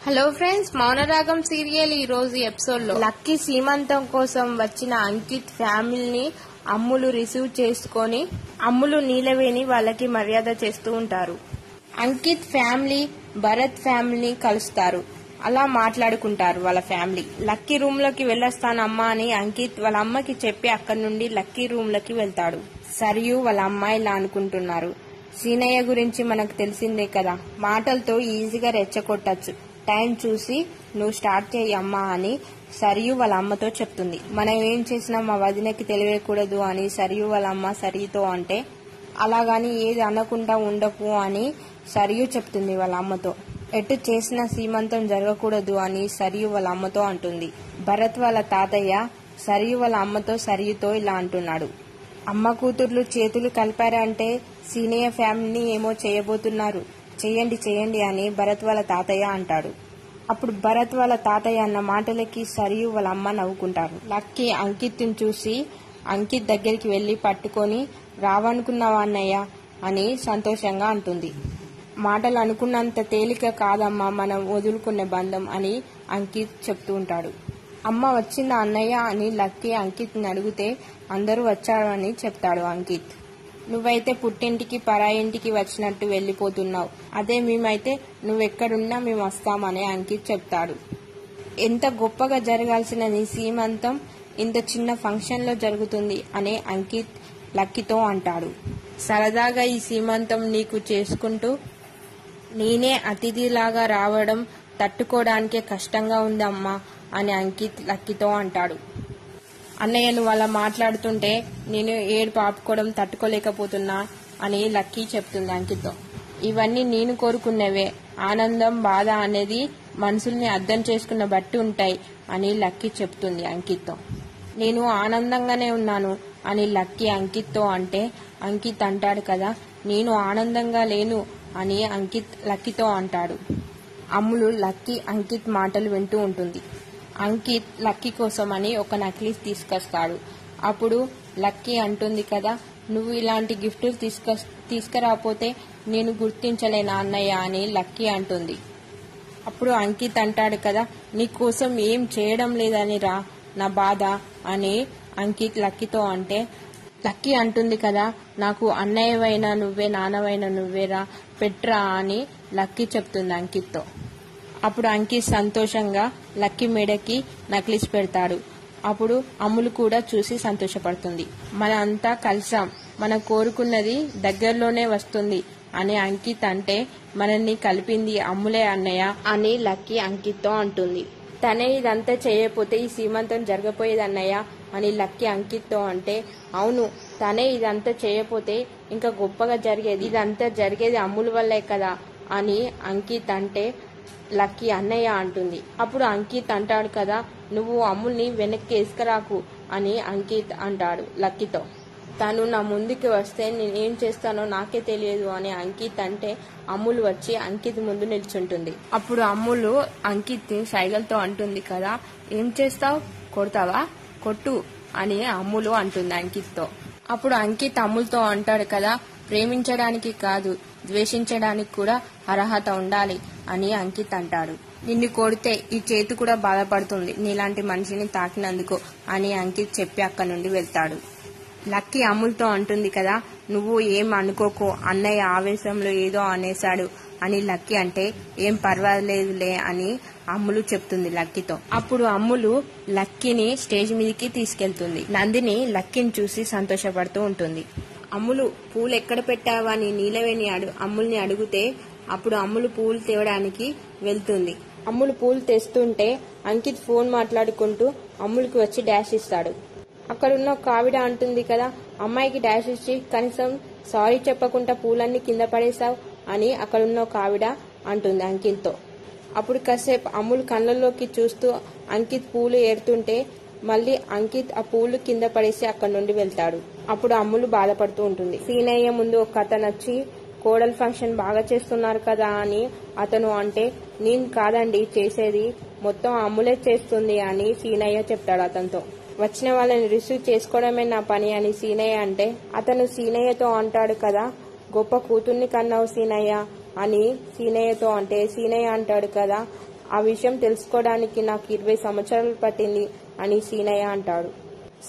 Hello friends, Mounaragam serial ఈ రోజు episode లో లక్కీ సీమంతం కోసం వచ్చిన అంకిత్ ఫ్యామిలీని అమ్ములు రిసీవ్ చేసుకొని అమ్ములు నీలవేణి వాళ్ళకి మర్యాద చేస్తూ ఉంటారు. అంకిత్ ఫ్యామిలీ భరత్ ఫ్యామిలీని కలుస్తారు. అలా మాట్లాడుకుంటారు వాళ్ళ ఫ్యామిలీ. లక్కీ రూమ్ లోకి వెళ్ళొస్తానమ్మా అని అంకిత్ వాళ్ళ అమ్మకి చెప్పి అక్కడి నుండి లక్కీ రూమ్ లోకి వెళ్తాడు. సరియు వాళ్ళ అమ్మాయి ఇలా అనుకుంటున్నారు, సీనయ్య గురించి మనకు తెలిసిందే కదా, మాటలతో ఈజీగా రెచ్చగొట్టచ్చు, టైం చూసి నువ్వు స్టార్ట్ చేయి అమ్మా అని సరియు వాళ్ళ అమ్మతో చెప్తుంది. మనం ఏం చేసినా మా వదినకి తెలియకూడదు అని సరియు వాళ్ళ అమ్మ సరియుతో అంటే, అలాగని ఏది అనకుండా ఉండకు అని సరియు చెప్తుంది వాళ్ళ అమ్మతో. ఎటు చేసిన సీమంతం జరగకూడదు అని సరియు వాళ్ళ అమ్మతో అంటుంది. భరత్ వాళ్ళ తాతయ్య సరియు వాళ్ళ అమ్మతో సరియుతో ఇలా అంటున్నాడు, అమ్మ కూతుర్లు చేతులు కలిపారంటే సీనయ్య ఫ్యామిలీని ఏమో చేయబోతున్నారు, చెయ్యండి చెయ్యండి అని భరత్ వాళ్ళ తాతయ్య అంటాడు. అప్పుడు భరత్ వాళ్ళ తాతయ్య అన్న మాటలకి సరియు వాళ్ళ అమ్మ నవ్వుకుంటారు. లక్కీ అంకిత్ చూసి అంకిత్ దగ్గరికి వెళ్లి పట్టుకొని, రావనుకున్నావా అన్నయ్య అని సంతోషంగా అంటుంది. మాటలు అనుకున్నంత తేలిక కాదమ్మా మనం వదులుకునే బంధం అని అంకిత్ చెప్తూ ఉంటాడు. అమ్మ వచ్చిందా అన్నయ్య అని లక్కీ అంకిత్ని అడిగితే, అందరూ వచ్చారని చెప్తాడు అంకిత్. నువ్వైతే పుట్టింటికి పరాయింటికి వచ్చినట్టు వెళ్లిపోతున్నావు, అదే మేమైతే నువ్వెక్కడున్నా మేము వస్తామని అంకిత్ చెప్తాడు. ఎంత గొప్పగా జరగాల్సిన నీ సీమంతం ఇంత చిన్న ఫంక్షన్ లో జరుగుతుంది అని అంకిత్ లక్కీతో అంటాడు. సరదాగా ఈ సీమంతం నీకు చేసుకుంటూ నేనే అతిథిలాగా రావడం తట్టుకోవడానికే కష్టంగా ఉందమ్మా అని అంకిత్ లక్కీతో అంటాడు. అన్నయ్య నువ్వు అలా మాట్లాడుతుంటే నేను ఏడుపు ఆపుకోవడం తట్టుకోలేకపోతున్నా అని లక్కీ చెప్తుంది అంకిత్తో. ఇవన్నీ నేను కోరుకున్నవే, ఆనందం బాధ అనేది మనుషుల్ని అర్థం చేసుకున్న బట్టి ఉంటాయి అని లక్కీ చెప్తుంది అంకిత్తో. నేను ఆనందంగానే ఉన్నాను అని లక్కీ అంకిత్తో అంటే, అంకిత్ అంటాడు కదా నేను ఆనందంగా లేను అని అంకిత్ లక్కీతో అంటాడు. అమ్ములు లక్కీ అంకిత్ మాటలు వింటూ ఉంటుంది. అంకిత్ లక్కీ కోసం అని ఒక నక్లీస్ తీసుకొస్తాడు. అప్పుడు లక్కీ అంటుంది కదా, నువ్వు ఇలాంటి గిఫ్ట్లు తీసుకురాపోతే నేను గుర్తించలేనా అన్నయ్య అని లక్కీ అంటుంది. అప్పుడు అంకిత్ అంటాడు కదా, నీ కోసం ఏం చేయడం లేదని రా నా బాధ అని అంకిత్ లక్కీతో అంటే, లక్కీ అంటుంది కదా నాకు అన్నయ్యవైనా నువ్వే నాన్నవైనా నువ్వేరా పెట్రా అని లక్కీ చెప్తుంది అంకిత్తో. అప్పుడు అంకిత్ సంతోషంగా లక్కీ మెడకి నక్లీస్ పెడతాడు. అప్పుడు అమ్ములు కూడా చూసి సంతోషపడుతుంది. మన అంతా కలిసాం, మనం కోరుకున్నది దగ్గరలోనే వస్తుంది అని అంకిత్ అంటే, మనల్ని కలిపింది అమ్ములే అన్నయ్య అని లక్కీ అంకిత్తో అంటుంది. తనే ఇదంతా చేయకపోతే ఈ సీమంతం జరగపోయేది అన్నయ్య అని లక్కీ అంకిత్తో అంటే, అవును తనే ఇదంతా చేయకపోతే ఇంకా గొప్పగా జరిగేది, ఇదంతా జరిగేది అమ్ముల వల్లే కదా అని అంకిత్ అంటే, లక్కీ అన్నయ్య అంటుంది. అప్పుడు అంకిత్ అంటాడు కదా, నువ్వు అమ్ముల్ని వెనక్కి వేసుకురాకు అని అంకిత్ అంటాడు లక్కీతో. తను నా ముందుకి వస్తే నేనేం చేస్తానో నాకే తెలియదు అని అంకిత్ అంటే, అమ్ములు వచ్చి అంకిత్ ముందు నిల్చుంటుంది. అప్పుడు అమ్ములు అంకిత్ సైగలతో అంటుంది కదా, ఏం చేస్తావు, కొడతావా, కొట్టు అని అమ్ములు అంటుంది అంకిత్తో. అప్పుడు అంకిత్ అమ్ములతో అంటాడు కదా, ప్రేమించడానికి కాదు ద్వేషించడానికి కూడా అర్హత ఉండాలి అని అంకిత్ అంటాడు. నిన్ను కొడితే ఈ చేతి కూడా బాధపడుతుంది నీలాంటి మనిషిని తాకినందుకు అని అంకిత్ చెప్పి అక్కడి నుండి వెళ్తాడు. లక్కీ అమ్ములతో అంటుంది కదా, నువ్వు ఏం అనుకోకు, అన్నయ్య ఆవేశంలో ఏదో అనేశాడు అని లక్కీ అంటే, ఏం పర్వాలేదులే అని అమ్ములు చెప్తుంది లక్కీతో. అప్పుడు అమ్ములు లక్కీని స్టేజ్ మీదకి తీసుకెళ్తుంది. నందిని లక్కీని చూసి సంతోషపడుతూ ఉంటుంది. అమ్ములు పూలు ఎక్కడ పెట్టావా అని నీలవేణి అమ్ముల్ని అడిగితే, అప్పుడు అమ్ములు పూలు తేవడానికి వెళ్తుంది. అమ్ములు పూలు తెస్తుంటే అంకిత్ ఫోన్ మాట్లాడుకుంటూ అమ్ములకి వచ్చి డాష్ ఇస్తాడు. అక్కడున్న ఒక ఆవిడ అంటుంది కదా, అమ్మాయికి డాష్ ఇచ్చి కనీసం సారీ చెప్పకుండా పూలన్నీ కింద పడేశావు అని అక్కడున్న ఒక ఆవిడ అంటుంది అంకిత్తో. అప్పుడు కాసేపు అమ్ములు కళ్ళల్లోకి చూస్తూ అంకిత్ పూలు ఏరుతుంటే మళ్ళీ అంకిత్ ఆ పూలు కింద పడేసి అక్కడి నుండి వెళ్తాడు. అప్పుడు అమ్ములు బాధపడుతూ ఉంటుంది. సీనయ్య ముందు ఒక అతను వచ్చి, కోడల్ ఫంక్షన్ బాగా చేస్తున్నారు కదా అని అతను అంటే, నేను కాదండి చేసేది, మొత్తం అమ్ములే చేస్తుంది అని సీనయ్య చెప్తాడు అతనితో. వచ్చిన వాళ్ళని రిసీవ్ చేసుకోవడమే నా పని అని సీనయ్య అంటే, అతను సీనయ్యతో అంటాడు కదా, గొప్ప కూతుర్ని కన్నావు సీనయ్య అని సీనయ్యతో అంటే, సీనయ్య అంటాడు కదా, ఆ విషయం తెలుసుకోవడానికి నాకు 20 సంవత్సరాలు పట్టింది అని సీనయ్య అంటాడు.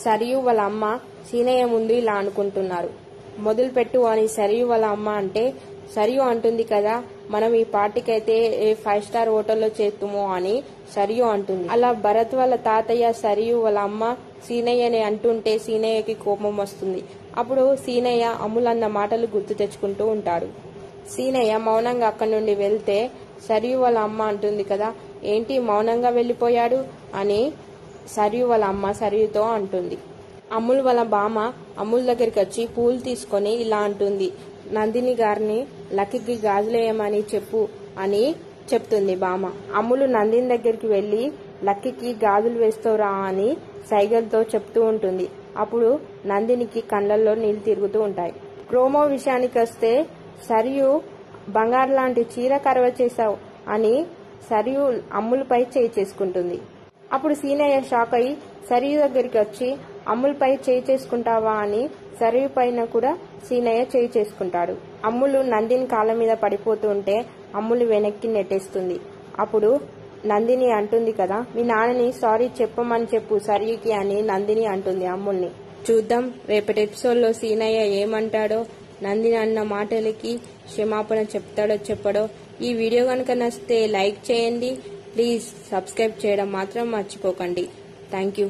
సరియు వాళ్ళ అమ్మ సీనయ్య ముందు ఇలా అనుకుంటున్నారు. మొదలుపెట్టు అని సరియు వాళ్ళ అమ్మ అంటే సరియు అంటుంది కదా, మనం ఈ పార్టీకైతే 5 స్టార్ హోటల్లో చేద్దాము అని సరియు అంటుంది. అలా భరత్ వాళ్ళ తాతయ్య సరియు వాళ్ళ అమ్మ సీనయ్యని అంటుంటే సీనయ్యకి కోపం వస్తుంది. అప్పుడు సీనయ్య అమ్ములు అన్న మాటలు గుర్తు తెచ్చుకుంటూ ఉంటాడు. సీనయ్య మౌనంగా అక్కడి నుండి వెళ్తే సరియు వాళ్ళ అమ్మ అంటుంది కదా, ఏంటి మౌనంగా వెళ్ళిపోయాడు అని సరియు వాళ్ళ అమ్మ సరియుతో అంటుంది. అమ్ములు వాళ్ళ బామ్మ అమ్ముల్ దగ్గరికి వచ్చి పూలు తీసుకొని ఇలా అంటుంది, నందిని గారిని లక్కీకి గాజులేయమని చెప్పు అని చెప్తుంది బామ్మ. అమ్ములు నందిని దగ్గరికి వెళ్లి లక్కీకి గాజులు వేస్తోరా అని సైగలతో చెప్తూ ఉంటుంది. అప్పుడు నందినికి కళ్ళల్లో నీళ్లు తిరుగుతూ ఉంటాయి. ప్రోమో విషయానికి వస్తే సరియు బంగారు లాంటి చీర కరవ చేశావు అని సరియు అమ్ములపై చేయి చేసుకుంటుంది. అప్పుడు సీనయ్య షాక్ అయి సరియు దగ్గరికి వచ్చి అమ్ములపై చేయి చేసుకుంటావా అని సరియు పైన కూడా సీనయ్య చేయి చేసుకుంటాడు. అమ్ములు నందిని కాళ్ళ మీద పడిపోతూ ఉంటే అమ్ములు వెనక్కి నెట్టేస్తుంది. అప్పుడు నందిని అంటుంది కదా, మీ నాన్నని సారీ చెప్పమని చెప్పు సరియుకి అని నందిని అంటుంది అమ్ముల్ని. చూద్దాం రేపటి ఎపిసోడ్లో సీనయ్య ఏమంటాడో, నందిని అన్న మాటలకి క్షమాపణ చెప్తాడో చెప్పడో. ఈ వీడియో కనుక నచ్చితే లైక్ చేయండి. ప్లీజ్ సబ్స్క్రైబ్ చేయడం మాత్రం మర్చిపోకండి. Thank you.